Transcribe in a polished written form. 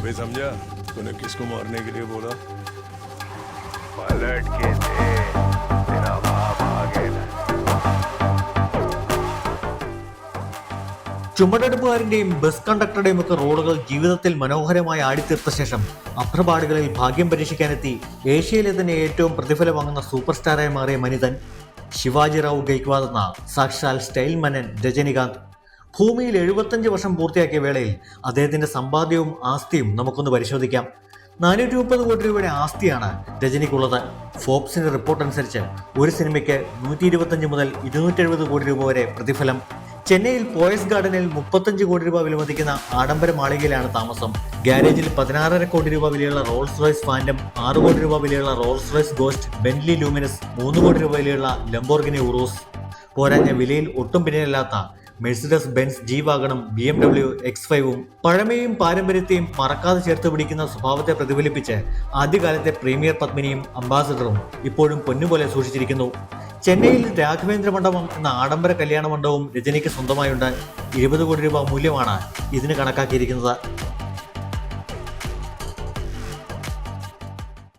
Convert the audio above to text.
अभी समझा तूने किसको मारने के लिए बोला? पलट के दे, तेरा बाप आ गया। ചുമടെടുപ്പുകാരന്റെയും ബസ് കണ്ടക്ടറുടെയും ഒക്കെ റോളുകൾ ജീവിതത്തിൽ മനോഹരമായി ആടിത്തീർത്ത ശേഷം അപ്രപാടുകളിൽ ഭാഗ്യം പരീക്ഷിക്കാനെത്തി ഏഷ്യയിലെ തന്നെ ഏറ്റവും പ്രതിഫലം വാങ്ങുന്ന സൂപ്പർ സ്റ്റാറായി മാറിയ മനിതൻ ശിവാജി റാവു ഗെയ്ക്വാദ് എന്ന സാക്ഷാൽ സ്റ്റൈൽ മനൻ രജനികാന്ത്. ഭൂമിയിൽ 75 വർഷം പൂർത്തിയാക്കിയ വേളയിൽ അദ്ദേഹത്തിന്റെ സമ്പാദ്യവും ആസ്തിയും നമുക്കൊന്ന് പരിശോധിക്കാം. 430 കോടി രൂപയുടെ ആസ്തിയാണ് രജനിക്കുള്ളത്. ഫോബ്സിന്റെ റിപ്പോർട്ട് അനുസരിച്ച് ഒരു സിനിമയ്ക്ക് 125 മുതൽ 270 കോടി രൂപ വരെ പ്രതിഫലം. ചെന്നൈയിൽ പോയസ് ഗാർഡനിൽ 35 കോടി രൂപ വിലമതിക്കുന്ന ആഡംബര മാളികയിലാണ് താമസം. ഗ്യാരേജിൽ 16.5 കോടി രൂപ വിലയുള്ള റോൾസ് റോയ്സ് ഫാൻറ്റം, 6 കോടി രൂപ വിലയുള്ള Rolls Royce Ghost, Bentley Luminous, 3 crore രൂപ വിലയുള്ള ലംബോർഗിനി ഉറൂസ്, പോരാഞ്ഞ വിലയിൽ ഒട്ടും പിന്നിലല്ലാത്ത മെഴ്സിഡസ് ബെൻസ് ജി വാഗണും BMW X5ഉം പഴമയും പാരമ്പര്യത്തെയും മറക്കാതെ ചേർത്ത് പിടിക്കുന്ന സ്വഭാവത്തെ പ്രതിഫലിപ്പിച്ച് ആദ്യകാലത്തെ പ്രീമിയർ പത്മിനിയും അംബാസഡറും ഇപ്പോഴും പൊന്നുപോലെ സൂക്ഷിച്ചിരിക്കുന്നു. ചെന്നൈയിൽ രാഘവേന്ദ്ര മണ്ഡപം എന്ന ആഡംബര കല്യാണ മണ്ഡപവും രജനിക്ക് സ്വന്തമായുണ്ട്. 20 കോടി രൂപ മൂല്യമാണ് ഇതിന് കണക്കാക്കിയിരിക്കുന്നത്.